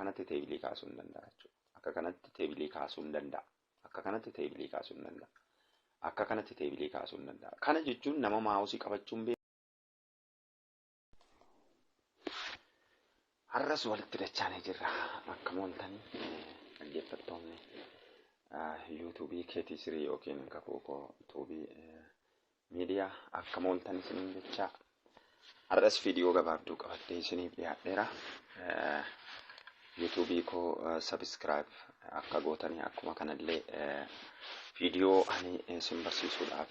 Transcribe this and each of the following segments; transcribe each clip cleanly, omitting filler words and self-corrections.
kanatti teebilii kaasuu hin danda'a jechuudha. Akka kanatti teebilii kaasuu hin danda'a. Akka kanatti teebilii kaasuu hin danda'a. Akka kanatti teebilii kaasuu hin danda'a. Kana jechuun nama maawusii qabachuun har'as walitti dachaanee jirra. Akka mooltanii dhaggeeffattoonni yuutuubii keetii sirii yookiin kakuukoo tuubii miidiyaa akka mooltan isiniin jechaa har'as viidiyoo gabaabduu qabattee isiniif dhiyaadheera. yuutuubii koo sabiskiraayib akka gootanii akkuma kanallee viidiyoo ani isin barsiisuudhaaf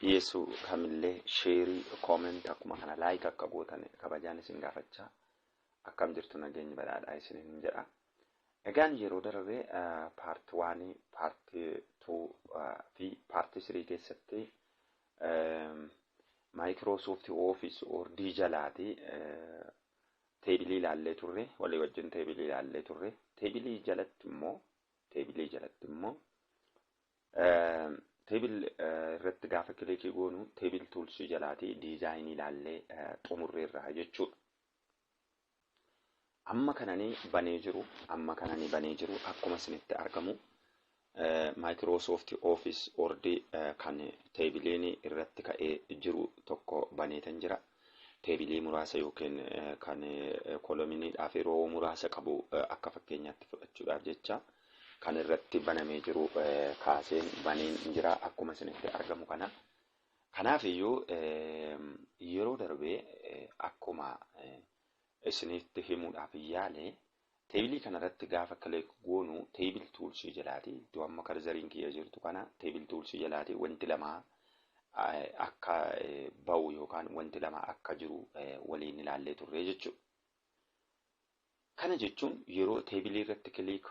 dhiyeessuu kamillee sheerii kooment akkuma kana laayik akka gootan kabajaan isin gaafachaa akkam jirtu nageenyi badhaadhaa isiniin jedha. Egaan yeroo darbee paartii 1, paartii 2 fi paartii 3 keessatti Microsoft Office Word jalaati teebilii ilaallee turre, walii wajjin teebilii ilaallee turre. Teebilii jalatti immoo teebil irratti gaafa kilikii goonu teebil tuulsii jalaati diizaayinii ilaallee xumurreerra jechuudha. Amma kananii banee jiru akkuma isinitti argamu Microsoft Office Word kan teebiliin irratti ka'ee jiru tokko baneetan jira. Teebilii muraasa yookiin kan kolominiidhaaf yeroo muraasa qabu akka fakkeenyaatti fudhachuudhaaf jecha kan irratti banamee jiru kaaseen baneen jira akkuma isinitti argamu kana. Kanaaf iyyuu yeroo darbee akkuma isinitti himuudhaaf yaale teebilii kanarratti gaafa kilik goonu teebil tuulsii jalaati iddoo amma karzariin kiyya jirtu kana teebil tuulsii jalaati wanti lama akka ba'u yookaan wanti lama akka jiru waliin ilaallee turre jechuudha. Kana jechuun yeroo teebilii irratti kilik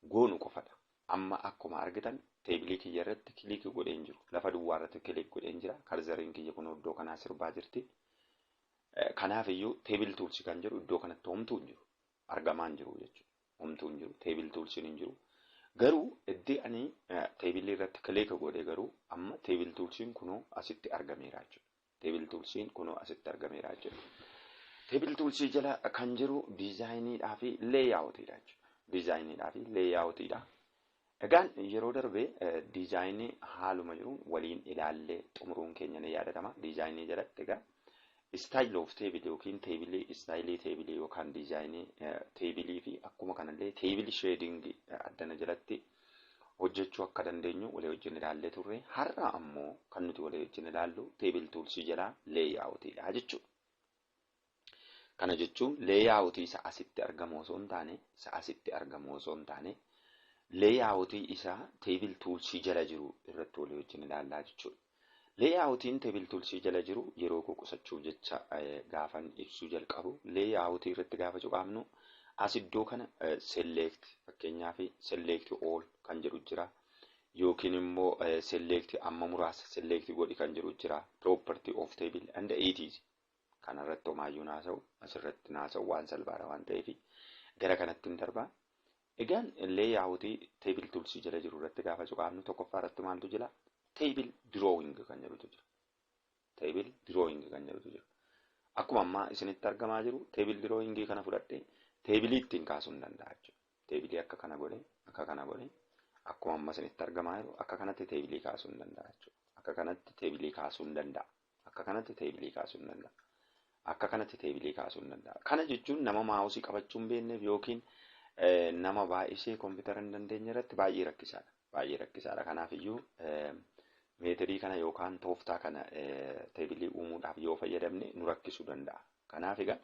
goonu qofadha. Amma akkuma argitan teebilii kiyya irratti kilik godheen jiru. Lafa duwwaa irratti kilik godheen jira. Karzariin kiyya kun iddoo kanaa sirbaa jirti. Kanaaf iyyuu teebil tuulsii kan jedhu iddoo kanatti homtuu hin jiru. Argamaan jiru jechuudha. Homtuu hin jiru. Teebil tuulsiin hin jiru. Garuu iddoo ani teebilii irratti kilik godhe garuu amma teebil tuulsiin kunoo asitti argameera jechuudha. Teebil tuulsiin kunoo asitti argameera jechuudha. Teebil tuulsii jala kan jiru diizaayiniidhaa fi leeyaawutiidha jechuudha. Diizaayiniidhaa fi leeyaawutiidha. Egaan yeroo darbee diizaayinii haaluma jiru waliin ilaallee xumuruun keenya ni yaadatama. Diizaayinii jalatti egaa style of table yookiin teebilii style teebilii yookaan diizaayinii teebilii fi akkuma kanallee teebil shading addana jalatti hojjechuu akka dandeenyu walii wajjin ilaallee turre. Har'a ammoo kan nuti walii wajjin ilaallu teebil tuulsii jalaa leeyaawutiidha jechuudha. Kana jechuun leeyaawutii isa asitti argamu osoo hin taane leeyaawutii isaa teebil tuulsii jala jiru irratti walii wajjin ilaallaa jechuudha. Leeyaawutiin teebil tuulsii jala jiru yeroo qusachuuf jecha gaafan ibsuu jalqabu leeyaawutii irratti gaafa cuqaamnu as iddoo kana select fakkeenyaaf select all kan jedhu jira yookiin immoo select amma muraasa select godhi kan jedhu jira property of table and its kana irratti homaayyuu naasa'u asirratti naasa'u waan salphaadha waan ta'eef gara kanatti hin darba. Egaan leeyaawutii teebil tuulsii jala jiru irratti gaafa cuqaamnu tokkoffaa irratti maaltu jira? Table drawing kan jedhutu jira. Table drawing kan jedhutu jira. Akkuma amma isinitti argamaa jiru table drawing kana fudhadhee teebilii ittiin kaasuu hin danda'a jechuudha. Teebilii akka kana godhe akkuma amma isinitti argamaa jiru akka kanatti teebilii kaasuu hin danda'a jechuudha. Akka kanatti teebilii kaasuu hin danda'a. Akka kanatti teebilii kaasuu hin danda'a. Akka kanatti teebilii kaasuu hin danda'a. Kana jechuun nama maawusii qabachuu hin beekneef yookiin nama baay'isee kompiitara hin dandeenye irratti baay'ee rakkisaadha. Baay'ee rakkisaadha. Kanaaf iyyuu meetirii kana yookaan tooftaa kana teebilii uumuudhaaf yoo fayyadamne nu rakkisuu danda'a. Kanaaf egaa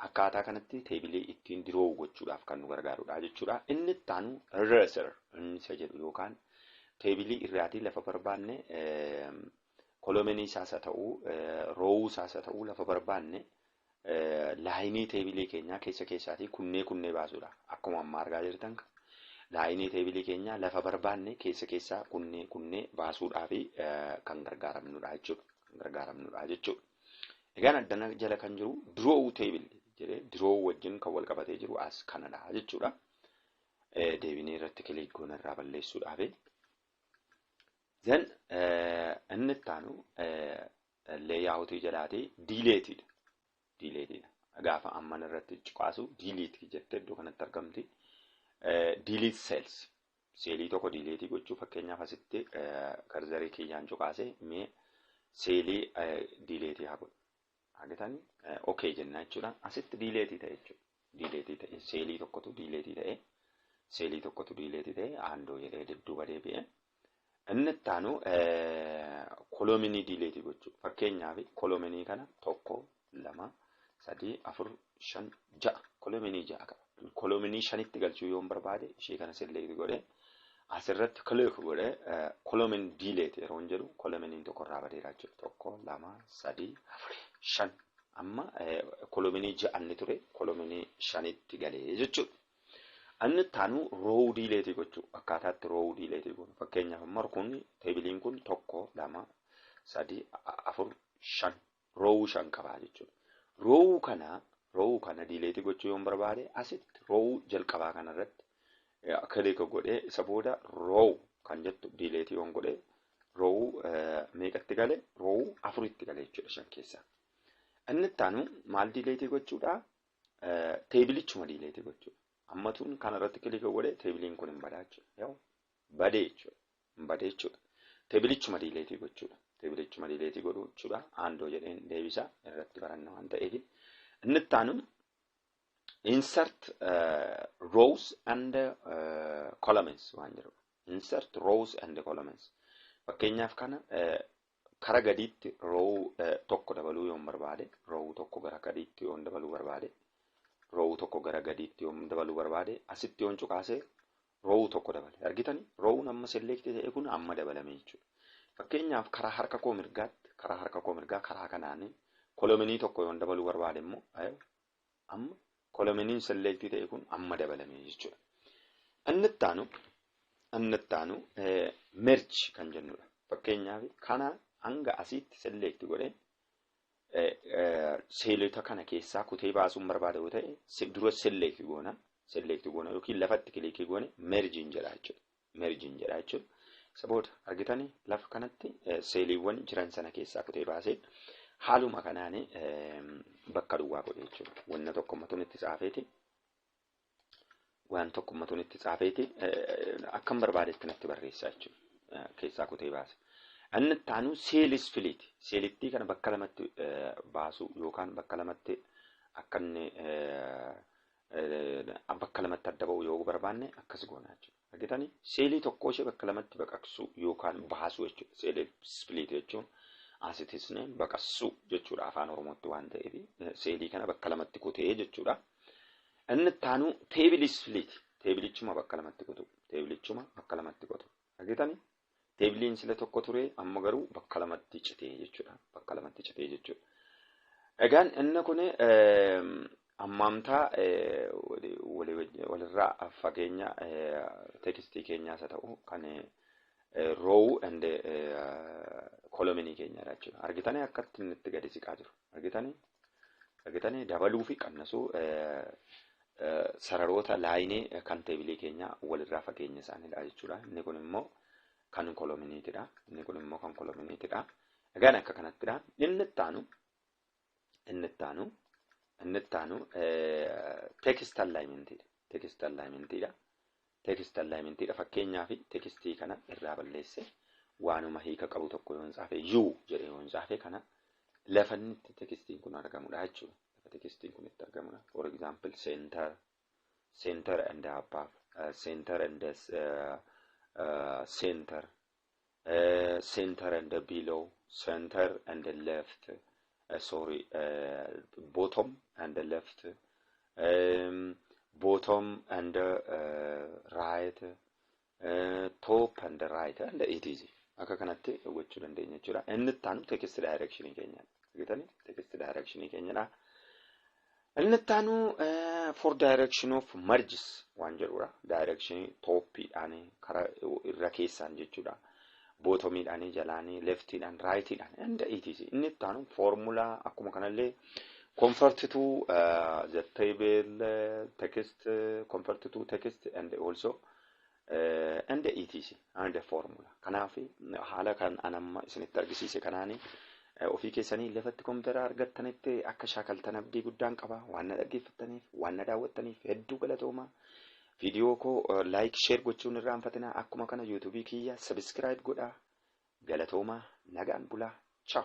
akkaataa kanatti teebilii ittiin diroowu gochuudhaaf kan nu gargaarudha jechuudha. Inni itti aanu eraser isa jedhu yookaan teebilii irraatii lafa barbaanne kolomenii isaas haa ta'uu roowuu isaas haa ta'uu lafa barbaanne laayinii teebilii keenyaa keessaatii kunnee baasuudha. Akkuma amma argaa jirtan laayinii teebilii keenyaa lafa barbaanne keessaa kunnee baasuudhaaf kan gargaaramnudha jechuudha. Egaan addana jala kan jiru draw table jedhee draw wajjin kan wal qabatee jiru as kanadha jechuudha. Deebinee irratti kilik goona irraa balleessuudhaaf. Then inni itti aanu leeyaawutii jalaati diileetiidha. gaafa amman irratti cuqaasu delete jettee iddoo kanatti argamti. Delete cells seelii tokko delete gochuu fakkeenyaaf asitti karzarii kiyyaan cuqaase mee seelii delete haa godhu. Argitanii okay jenna jechuudha. Asitti delete ta'e jechuudha. Delete ta'e seelii tokkotu delete ta'e seelii tokkotu delete ta'e aandoo jedhee dudduuba deebi'e. Inni ittaanu kolominii delete gochuu. Fakkeenyaaf kolominii kana 1 2 3 4 5 6 kolominii 6 qaba. Kolominii 5tti galchuu yoo barbaade ishee kana select godhe asirratti click godhe kolomin delete yeroo jedhu kolominiin tokko irraa badeera jechuudha. 1 2 3 4 5 amma kolominii 6 ture kolominii 5tti galee jechuudha. Inni taanu row delete gochuu akkaataatti row delete godhu. Fakkeenyaaf amma kun teebiliin kun 1 2 3 4 5 row 5 qaba jechuudha. Row kana delete gochuu yoo barbaade asitti row jalqabaa kana irratti click godhe isa booda row kan jettu delete yoo godhe row meeqatti gale row 4tti gale jechuudha 5 keessaa. Inni taanu maal delete gochuudha teebilichuma delete gochuudha. Amma tun kana irratti click godhe teebiliin kun hin badaa jechuudha. Yoo badee jechuudha. Teebilichuma delete gochuudha. Teebilichuma delete godhu jechuudha. Aandoo jedheen deebisa irratti baranna waan ta'eef. Inni taanu insert rows and columns waan jedhu. Insert rows and columns. Fakkeenyaaf kana kara gadiitti row tokko dabaluu yoo barbaade, row tokko gara gadiitti yoo dabaluu barbaade, row tokko gara gadiitti yoo dabaluu barbaade, asitti yoo cuqaase row tokko dabale. Argitanii? Row amma select ta'e kun amma dabalame jechuudha. Fakkeenyaaf karaa harka koo mirgaa karaa kanaan kolominii tokko yoo dabaluu barbaade immoo amma kolominiin select ta'e kun amma dabalame jechuudha. Inni ittaanu merge kan jennudha. Fakkeenyaaf kana hanga asitti select godhe seelota kana keessaa kutee baasuun barbaade yoo ta'e dura select goona yookiin lafatti click goone merge jedha jechuudha. Saboota argitanii lafa kanatti seeliiwwan jiran sana keessaa kutee baasee haaluma kanaan bakka duwwaa godhe jechuudha. Wanna tokko matuun itti tsaafeeti akkam barbaadetti natti barreessaa jechuudha. Keessaa kutee baase. Inni taanu seelis filiiti. Seelittii kana bakka lamatti baasu yookaan bakka lamatti akka inni bakka lamatti adda ba'u yoo barbaanne akkas goona jechuudha. Argitanii seelii tokko ishee bakka lamatti baqaqsu yookaan baasu jechuudha. Seelis filiiti jechuun asitisne baqassu jechuudha afaan Oromootti waan ta'eef seelii kana bakka lamatti kutee jechuudha. Inni taanu teebilis filiiti. Teebilichuma bakka lamatti kutu. Argitanii teebiliin sila tokko ture amma garuu bakka lamatti citee jechuudha. Egaan inni kun ammaamtaa walirraa fageenya tekstii keenyaas ta'u kan row and kolominii keenyadha jechuudha. Argitanii akkatti inni itti gadi siqaa jiru. Argitanii dabaluu fi qannasuu sararoota laayinii kan teebilii keenyaa walirraa fageenya isaaniidha jechuudha. Inni kun immoo kan kolominiitidha. Egaan akka kanattidha. Inni ittaanu text alignmentidha. Fakkeenyaaf tekstii kana irraa balleesse waanuma hiika qabu tokko yoo tsaafe u jedhee yoo tsaafe kana lafa inni tekstiin kun argamudha jechuudha. Tekstiin kun itti argamudha. For example center and above, center and center and below, center and left, bottom and left, bottom and right, top and right, and it is. Akka kanatti gochuu dandeenya jechuudha. Inni ittaanu text direction keenya. Argitanii text direction keenyadha. Inni ittaanu for direction of merges waan jedhudha. Direction toppiidhaan karaa irra keessaan jechuudha. Bottomiidhaan jalaanii leftiidhaan raayitiidhaan and it is. Inni ittaanu formula akkuma kanallee convert to the table text, convert to text and also and it is and the formula. Kanaaf haala kan anamma isinitti argisiise kanaani ofii keessanii lafatti kompiitara argattanitti akka shaakaltan abdii guddaan qaba. Waan na dhaggeeffattaniif, waan na daawwattaniif hedduu galatoomaa. Viidiyoo koo laayik sheer gochuun irraanfatinaa. Akkuma kana yuutuubii kiyya sabiskiraayib godhaa. Galatoomaa nagaan bulaa. Ciao.